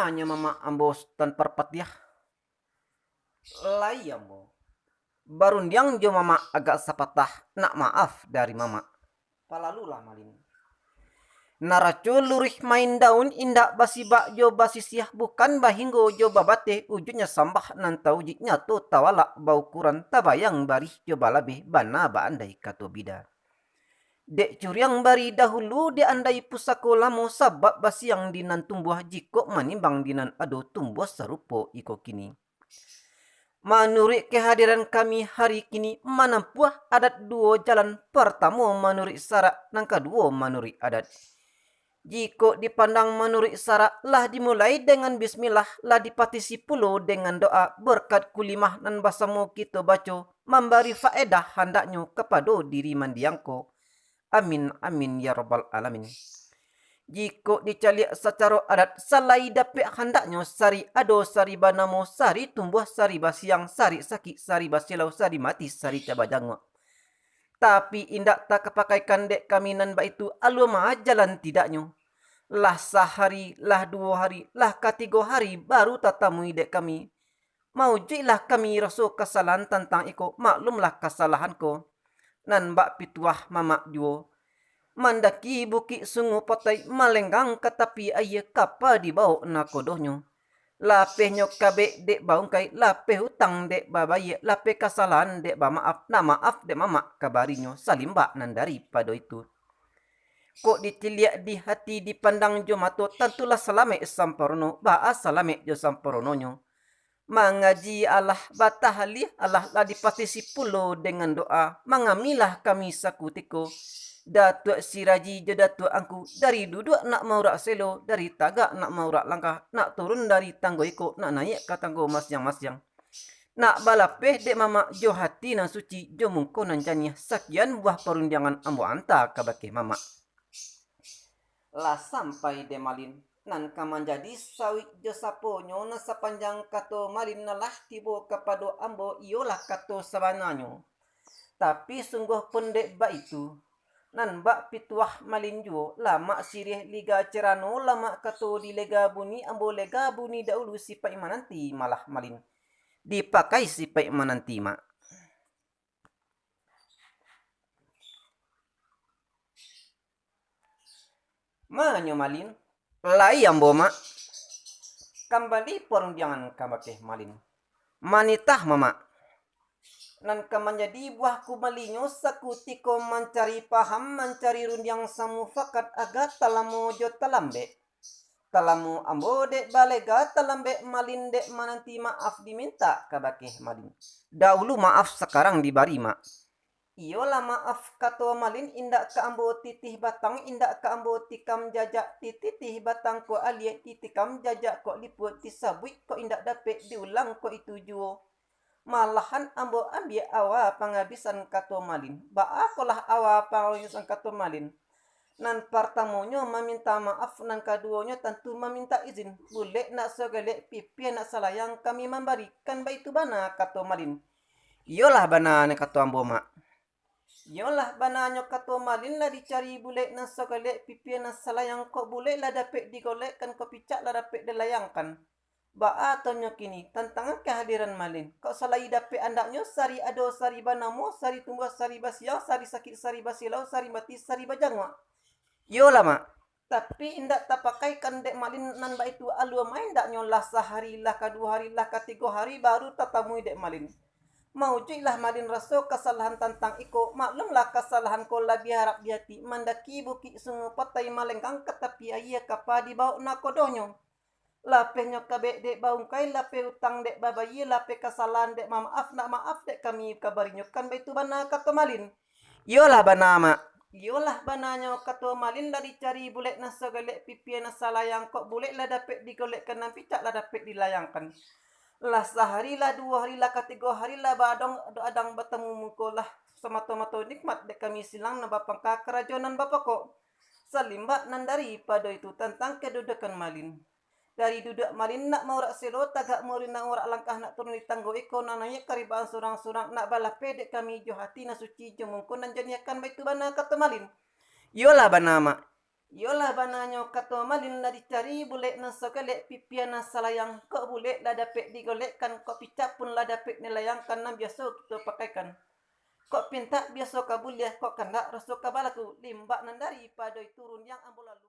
Manya mama ambo tan perpatiah lai ambo. Barundiang jo mama agak sapatah nak maaf dari mama. Palalulah malin. Naraco lurih main daun indak basi bak jo basi siah bukan bahinggo jo babate ujungnya sambah nan taujiknya tu tawala bau kuran tabayang barih jo balabe bana ba andai kato bida. Dek curiang bari dahulu de andai pusako lamo sabab basi yang dinan tumbuh jiko manimbang dinan ado tumbuh serupo iko kini. Menurut kehadiran kami hari kini manampuah adat duo jalan pertama menurut syarat nang kedua menurut adat. Jika dipandang menurut syarat lah dimulai dengan bismillah lah dipatisi pulo dengan doa berkat kulimah nan basamu kita baca memberi faedah hendaknya kepada diri mandiangko. Amin amin ya rabbal alamin. Jika dicaliak secara adat salai dapat hendaknya sari ado sari banamo sari tumbuh sari basiang sari sakit sari basilau sari mati sari cabajangwa. Tapi indak tak kepakaikan dek kami nan ba itu aluma jalan tidaknya. Lah sehari, lah 2 hari, lah 3 hari baru tatamui dek kami. Maujilah kami rasa kesalahan tentang iko maklumlah kesalahanku. Nan bak pituah mamak juo. Mandaki bukit sungu potai malenggang ke tepi air kapa di bawah nakodohnya. Lapehnya kabek dek baungkai, lapeh hutang dek babaye, lapeh kesalahan dek maaf, na maaf dek mamak kabarinya salimbak nan daripada itu. Kok ditiliak di hati dipandang jo mato tentulah salame sampurno, ba salame jo sampurnonyo. Mengaji Allah batahali Allah lah dipatisi pulo dengan doa, mangamilah kami sakutiko. Datuk siraji je datuk angku dari duduk nak maurak selo dari tagak nak maurak langkah nak turun dari tanggo iko nak naik ke tanggo masyang-masyang nak balapeh dek mama jo hati nan suci jo mungko nan janiah sakian buah perundangan ambo anta kabake mama lah sampai de malin nan kaman jadi sawit jo sapo nyona sepanjang kato malin nalah tibo kepada ambo iolah kato sabananyo tapi sungguh pendek ba itu nan bak pituah malin juo lama sirih liga cerano lama kato di lega buni ambo lega buni dahulu sipai mananti malah malin dipakai sipai mananti mak manyo malin lai ambo mak kembali perundangan kabake malin manitah mama nan menjadi buah kumalinyo sakutiko mencari paham mencari rundiang samu fakat agat talamu jo talambe talamu ambo dek balega talambe malin dek mananti maaf diminta kabake malin dahulu maaf sekarang dibari mak iyolah maaf kato malin indak ke ambo titih batang indak ke ambo tikam jajak titih batang ko alie titikam jajak ko liput tisabui ko indak dapat diulang ko itu juo malahan ambo ambil awa penghabisan kato malin. Baakolah awa penghabisan kato malin. Nan pertamanya meminta maaf, nan keduanya tentu meminta izin. Boleh nak segala pipi nak salayang kami memberikan baitu bana kato malin. Iyalah bana ne kato ambo mak. Iyalah bananya kato malin lah dicari boleh nak segala pipi nak salayang kok boleh lah dapat digolekkan kok picak lah dapat dilayangkan. Baatonyo kini tentang kehadiran malin. Kok salai dapat andaknya sari ado sari banamo sari tumbuh sari basiang sari sakit sari basilau sari mati sari bajangwa. Yo lama. Tapi indak tapakaikan dek malin nan ba itu alu main dak nyolah sehari lah kedua hari lah ketiga hari baru tatamui dek malin. Maujilah malin rasa kesalahan tentang iko maklumlah kesalahan ko lebih harap di hati mandaki bukit sungu patai malenggang ke tepi air kapa di bawah nakodonyo. Lapehnya kabek dek baungkai lapeh utang dek babayi lapeh kesalahan dek maaf nak maaf dek kami kabarinya kan baitu bana kata malin yolah bana mak yolah bananya kata malin lah dicari boleh nak segala pipi nak salayang kok boleh lah dapat digolekkan nan picak lah dapat dilayangkan lah sehari lah 2 hari lah 3 hari lah adang bertemu mukolah semata-mata nikmat dek kami silang na bapang kerajonan bapak kok salimbat nan daripada itu tentang kedudukan malin dari duduk malin nak maurak selo tagak maurin nak maurak langkah nak turun di tanggo iko nak naik karibaan surang-surang nak balah pedek kami jo hati na suci jo mungkun nan janiakan baitu bana kata malin yolah bana mak Yolah bananyo kato malin la dicari bule na sogalek pipiana salayang kok bule la dapet digolekkan kok picak pun la dapet nilayangkan na biasa kita pakaikan. Kok pinta biasa kabuliah kok kandak rasuk kabalaku limbak nan daripada turun yang ambo lalu.